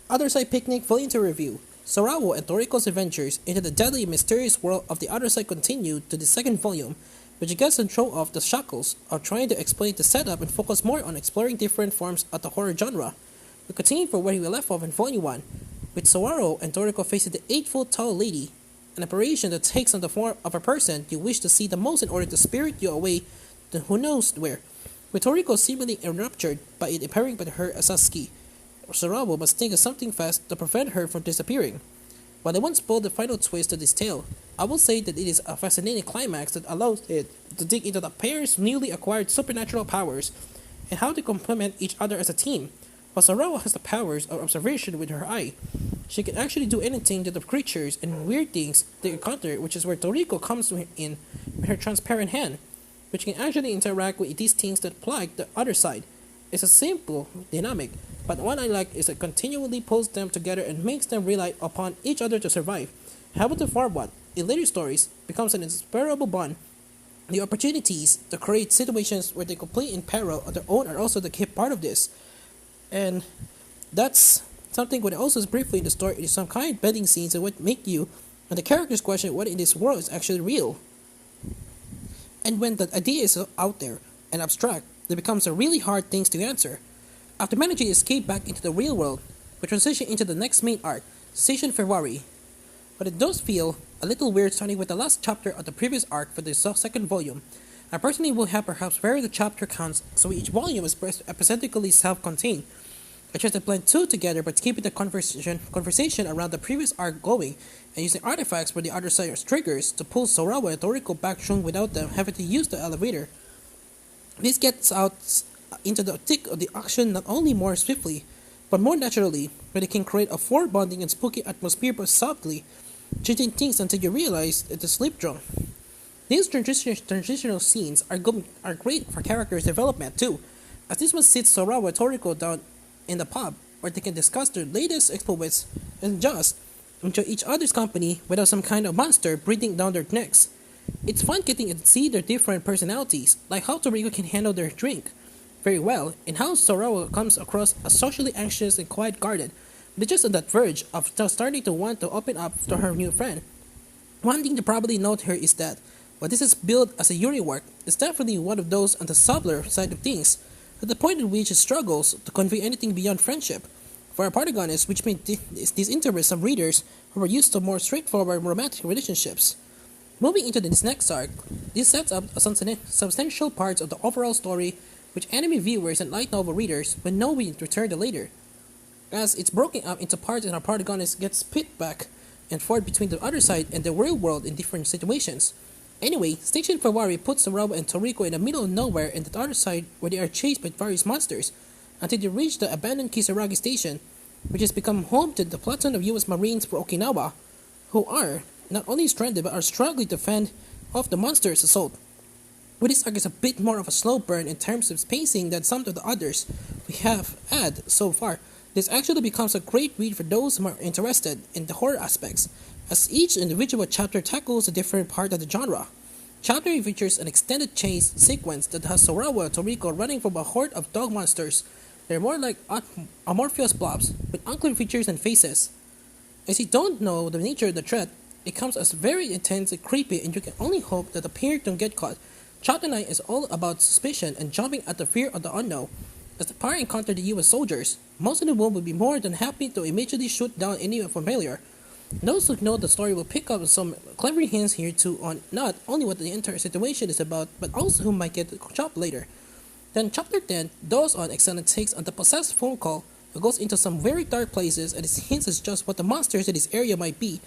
Otherside Picnic Volume 2 Review. Sorao and Toriko's adventures into the deadly and mysterious world of the Otherside continue to the second volume, which gets to throw off the shackles of trying to explain the setup and focus more on exploring different forms of the horror genre. We continue from where we left off in Volume 1, with Sorao and Toriko facing the 8-foot tall lady, an apparition that takes on the form of a person you wish to see the most in order to spirit you away to who knows where, with Toriko seemingly enraptured by it appearing by her as Sasuke. Sorabo must think of something fast to prevent her from disappearing. While I won't spoil the final twist to this tale, I will say that it is a fascinating climax that allows it to dig into the pair's newly acquired supernatural powers and how they complement each other as a team. While Sorabo has the powers of observation with her eye, she can actually do anything to the creatures and weird things they encounter, which is where Toriko comes in with her transparent hand, which can actually interact with these things that plague the other side. It's a simple dynamic, but one I like is it continually pulls them together and makes them rely upon each other to survive. How about the far one? In later stories, becomes an inseparable bond. The opportunities to create situations where they complete in peril on their own are also the key part of this. And that's something what also is briefly in the story is some kind of bedding scenes that would make you and the characters question what in this world is actually real. And when the idea is out there and abstract, it becomes a really hard things to answer. After managing to escape back into the real world, we transition into the next main arc, Station February. But it does feel a little weird starting with the last chapter of the previous arc for the second volume. I personally will have perhaps vary the chapter counts so each volume is episodically self-contained. I try to blend two together but keeping the conversation around the previous arc going and using artifacts for the other side as triggers to pull Sorawa and Toriko back strong without them having to use the elevator. This gets out into the thick of the action not only more swiftly, but more naturally, where they can create a forward bonding and spooky atmosphere but softly, changing things until you realize it is sleep drunk. These transitional scenes are great for characters' development too, as this one sits Sorawa and Toriko down in the pub, where they can discuss their latest exploits and just enjoy each other's company without some kind of monster breathing down their necks. It's fun getting to see their different personalities, like how Toriko can handle their drink very well, and how Sorawa comes across as socially anxious and quiet guarded, but just on that verge of starting to want to open up to her new friend. One thing to probably note here is that while this is billed as a Yuri work, it's definitely one of those on the subtler side of things, at the point at which it struggles to convey anything beyond friendship. For our protagonists, which may disinterest some readers who are used to more straightforward romantic relationships. Moving into this next arc, this sets up a substantial parts of the overall story which anime viewers and light novel readers will know we return to later, as it's broken up into parts and our protagonist gets pit back and forth between the other side and the real world in different situations. Anyway, Station February puts Sorawa and Toriko in the middle of nowhere and the other side where they are chased by various monsters until they reach the abandoned Kisaragi station, which has become home to the platoon of US Marines for Okinawa, who are not only stranded but are struggling to fend off the monster's assault. With this arc is a bit more of a slow burn in terms of pacing than some of the others we have had so far. This actually becomes a great read for those who are interested in the horror aspects, as each individual chapter tackles a different part of the genre. Chapter features an extended chase sequence that has Sorawa and Toriko running from a horde of dog monsters. They're more like amorphous blobs with unclear features and faces. As you don't know the nature of the threat, it comes as very intense and creepy, and you can only hope that the pair don't get caught. Chapter 9 is all about suspicion and jumping at the fear of the unknown. As the pair encounter the US soldiers, most of the world will be more than happy to immediately shoot down anyone familiar. Those who know the story will pick up some clever hints here too on not only what the entire situation is about, but also who might get chopped later. Then Chapter 10 does on excellent takes on the possessed phone call, who goes into some very dark places and it hints at just what the monsters in this area might be.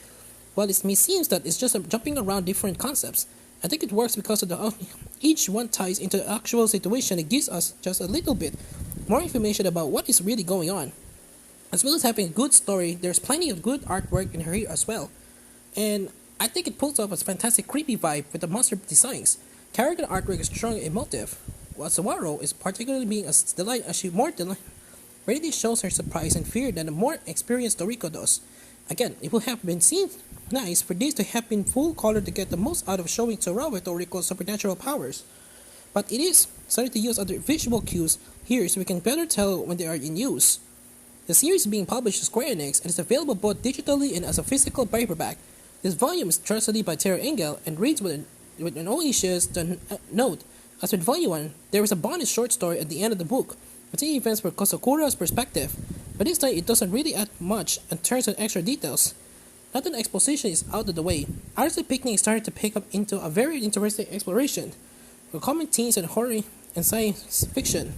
While it may seem that it's just jumping around different concepts, I think it works because of each one ties into the actual situation and gives us just a little bit more information about what is really going on. As well as having a good story, there's plenty of good artwork in here as well. And I think it pulls off a fantastic creepy vibe with the monster designs. Character artwork is strong and emotive, while Sawaro is particularly being a delight as she really shows her surprise and fear than the more experienced Toriko does. Again, it would have been seen nice for this to have been full color to get the most out of showing Sorawa and Toriko's supernatural powers. But it is starting to use other visual cues here so we can better tell when they are in use. The series is being published by Square Enix and is available both digitally and as a physical paperback. This volume is translated by Tara Engel and reads with an only note. As with Volume 1, there is a bonus short story at the end of the book, continuing events from Kosakura's perspective, but this time it doesn't really add much and turns on extra details. Now that the exposition is out of the way, Otherside Picnic started to pick up into a very interesting exploration, with common themes and horror and science fiction.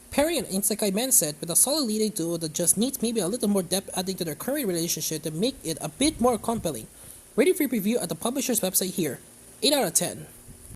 Pairing an isekai mindset with a solid leading duo that just needs maybe a little more depth adding to their current relationship to make it a bit more compelling. Ready for review at the publisher's website here. 8 out of 10.